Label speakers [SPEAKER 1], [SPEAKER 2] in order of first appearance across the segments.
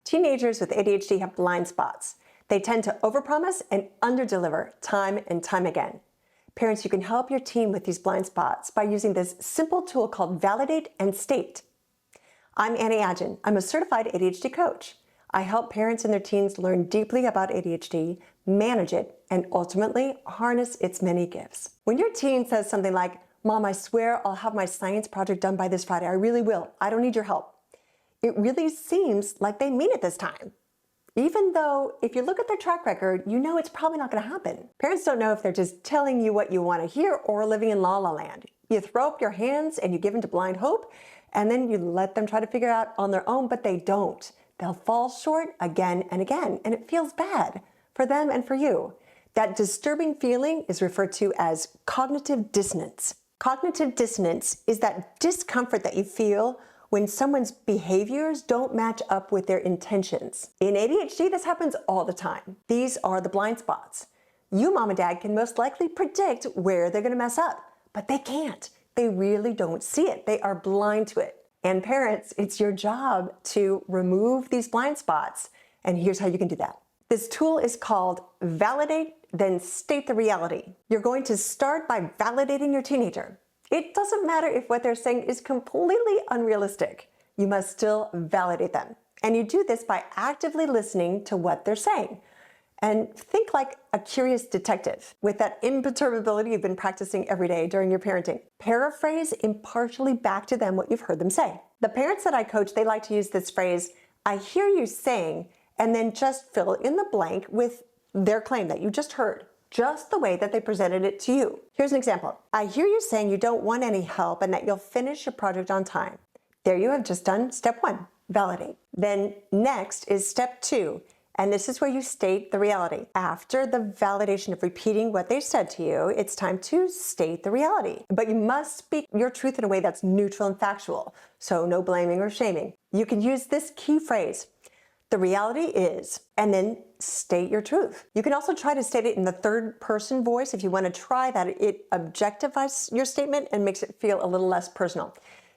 [SPEAKER 1] Teenagers with ADHD have blind spots. They tend to overpromise and underdeliver time and time again. Parents, you can help your teen with these blind spots by using this simple tool called Validate and State. I'm Annie Adjen. I'm a certified ADHD coach. I help parents and their teens learn deeply about ADHD, manage it, and ultimately harness its many gifts. When your teen says something like, "Mom, I swear I'll have my science project done by this Friday. I really will. I don't need your help," it really seems like they mean it this time. Even though if you look at their track record, you know it's probably not going to happen. Parents don't know if they're just telling you what you want to hear or living in la la land. You throw up your hands and you give into blind hope, and then you let them try to figure it out on their own, but they don't. They'll fall short again and again, and it feels bad for them and for you. That disturbing feeling is referred to as cognitive dissonance. Cognitive dissonance is that discomfort that you feel when someone's behaviors don't match up with their intentions. In ADHD, this happens all the time. These are the blind spots. You, mom and dad, can most likely predict where they're going to mess up, but they can't. They really don't see it. They are blind to it. And parents, it's your job to remove these blind spots. And here's how you can do that. This tool is called Validate, then State the Reality. You're going to start by validating your teenager. It doesn't matter if what they're saying is completely unrealistic. You must still validate them. And you do this by actively listening to what they're saying. And think like a curious detective with that imperturbability you've been practicing every day during your parenting. Paraphrase impartially back to them what you've heard them say. The parents that I coach, they like to use this phrase, "I hear you saying," and then just fill in the blank with their claim that you just heard, just the way that they presented it to you. Here's an example. "I hear you saying you don't want any help and that you'll finish your project on time." There you have just done step one, validate. Then next is step two. And this is where you state the reality. After the validation of repeating what they said to you, it's time to state the reality. But you must speak your truth in a way that's neutral and factual, so no blaming or shaming. You can use this key phrase, "The reality is," and then state your truth. You can also try to state it in the third person voice if you want to try that. It objectifies your statement and makes it feel a little less personal.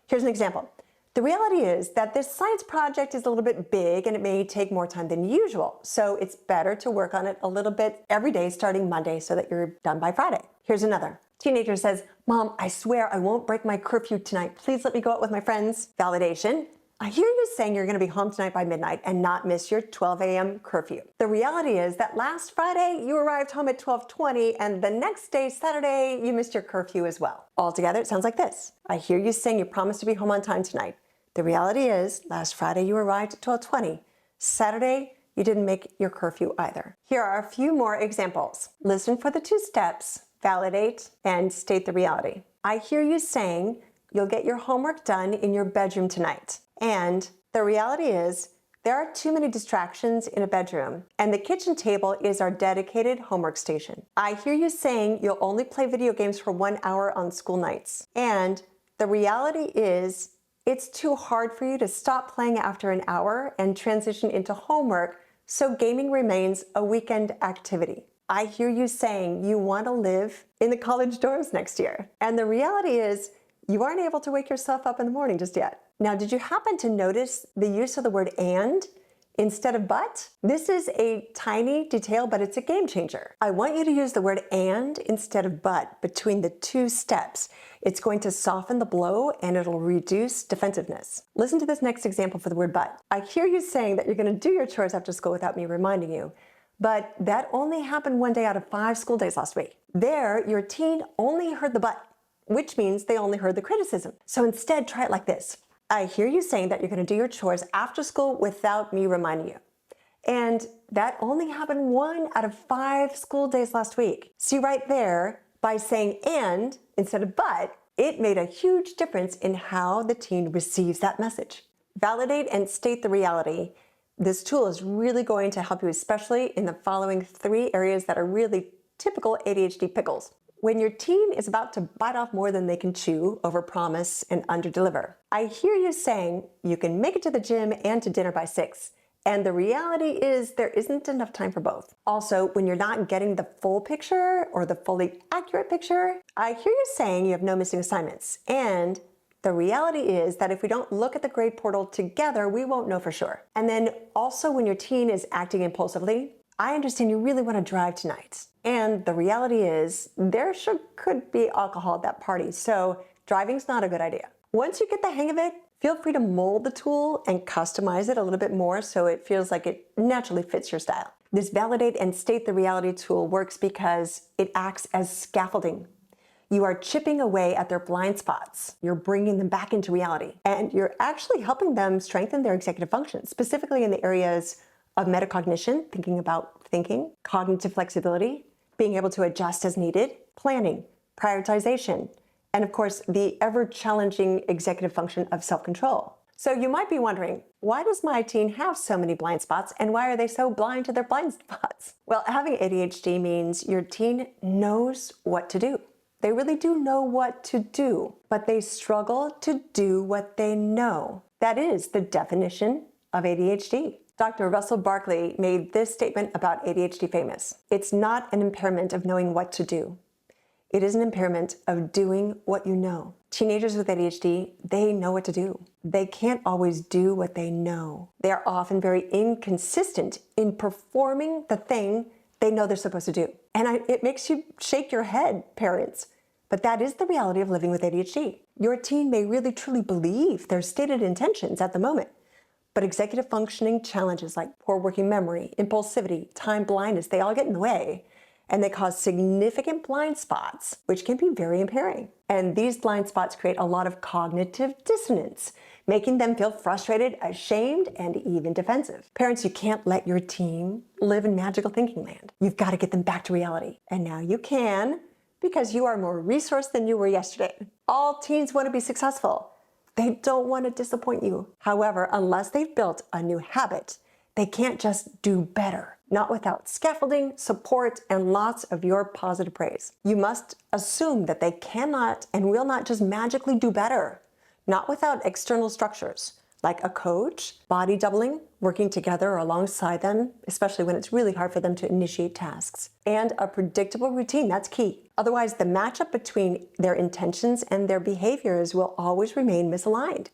[SPEAKER 1] Here's an example. "The reality is that this science project is a little bit big and it may take more time than usual. So it's better to work on it a little bit every day starting Monday so that you're done by Friday." Here's another. Teenager says, "Mom, I swear I won't break my curfew tonight. Please let me go out with my friends." Validation. "I hear you saying you're going to be home tonight by midnight and not miss your 12 a.m. curfew. The reality is that last Friday you arrived home at 12:20 and the next day, Saturday, you missed your curfew as well." Altogether, it sounds like this. "I hear you saying you promised to be home on time tonight. The reality is last Friday you arrived at 12:20. Saturday, you didn't make your curfew either." Here are a few more examples. Listen for the two steps, validate and state the reality. "I hear you saying you'll get your homework done in your bedroom tonight. And the reality is there are too many distractions in a bedroom, and the kitchen table is our dedicated homework station. I hear you saying you'll only play video games for 1 hour on school nights. And the reality is it's too hard for you to stop playing after an hour and transition into homework, so gaming remains a weekend activity. I hear you saying you want to live in the college dorms next year. And the reality is you aren't able to wake yourself up in the morning just yet." Now, did you happen to notice the use of the word "and" instead of "but"? This is a tiny detail, but it's a game changer. I want you to use the word "and" instead of "but" between the two steps. It's going to soften the blow and it'll reduce defensiveness. Listen to this next example for the word "but." "I hear you saying that you're going to do your chores after school without me reminding you, but that only happened 1 day out of 5 school days last week." There, your teen only heard the "but," which means they only heard the criticism. So instead, try it like this. "I hear you saying that you're going to do your chores after school without me reminding you. And that only happened 1 out of 5 school days last week." See right there, by saying "and" instead of "but," it made a huge difference in how the teen receives that message. Validate and state the reality. This tool is really going to help you, especially in the following 3 areas that are really typical ADHD pickles. When your teen is about to bite off more than they can chew, overpromise, and underdeliver. "I hear you saying you can make it to the gym and to dinner by 6. And the reality is there isn't enough time for both." Also, when you're not getting the full picture or the fully accurate picture, "I hear you saying you have no missing assignments. And The reality is that if we don't look at the grade portal together, we won't know for sure. And then also when your teen is acting impulsively, I understand you really want to drive tonight. And the reality is there could be alcohol at that party, so driving's not a good idea. Once you get the hang of it, feel free to mold the tool and customize it a little bit more so it feels like it naturally fits your style. This validate and state the reality tool works because it acts as scaffolding. You are chipping away at their blind spots. You're bringing them back into reality. And you're actually helping them strengthen their executive functions, specifically in the areas of metacognition, thinking about thinking, cognitive flexibility, being able to adjust as needed, planning, prioritization, and of course, the ever-challenging executive function of self-control. So you might be wondering, why does my teen have so many blind spots and why are they so blind to their blind spots? Well, having ADHD means your teen knows what to do. They really do know what to do, but they struggle to do what they know. That is the definition of ADHD. Dr. Russell Barkley made this statement about ADHD famous. It's not an impairment of knowing what to do. It is an impairment of doing what you know. Teenagers with ADHD, they know what to do. They can't always do what they know. They are often very inconsistent in performing the thing they know they're supposed to do. And it makes you shake your head, parents. But that is the reality of living with ADHD. Your teen may really truly believe their stated intentions at the moment, but executive functioning challenges like poor working memory, impulsivity, time blindness, they all get in the way. And they cause significant blind spots, which can be very impairing. And these blind spots create a lot of cognitive dissonance, making them feel frustrated, ashamed, and even defensive. Parents, you can't let your teen live in magical thinking land. You've got to get them back to reality. And now you can, because you are more resourced than you were yesterday. All teens want to be successful. They don't want to disappoint you. However, unless they've built a new habit, they can't just do better. Not without scaffolding, support, and lots of your positive praise. You must assume that they cannot and will not just magically do better. Not without external structures, like a coach, body doubling, working together or alongside them, especially when it's really hard for them to initiate tasks. And a predictable routine, that's key. Otherwise, the matchup between their intentions and their behaviors will always remain misaligned.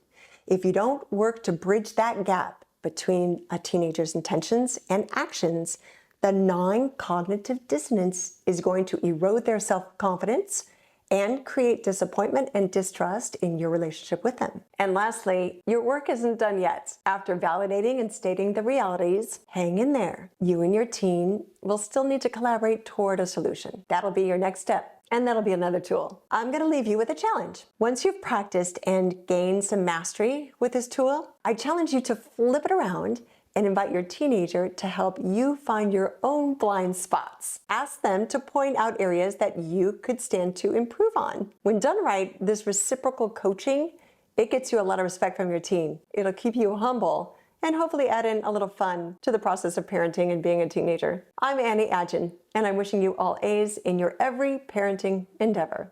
[SPEAKER 1] If you don't work to bridge that gap between a teenager's intentions and actions, the gnawing cognitive dissonance is going to erode their self-confidence and create disappointment and distrust in your relationship with them. And lastly, your work isn't done yet. After validating and stating the realities, hang in there. You and your teen will still need to collaborate toward a solution. That'll be your next step. And that'll be another tool. I'm going to leave you with a challenge. Once you've practiced and gained some mastery with this tool, I challenge you to flip it around and invite your teenager to help you find your own blind spots. Ask them to point out areas that you could stand to improve on. When done right, this reciprocal coaching, it gets you a lot of respect from your teen. It'll keep you humble and hopefully add in a little fun to the process of parenting and being a teenager. I'm Annie Adjen, and I'm wishing you all A's in your every parenting endeavor.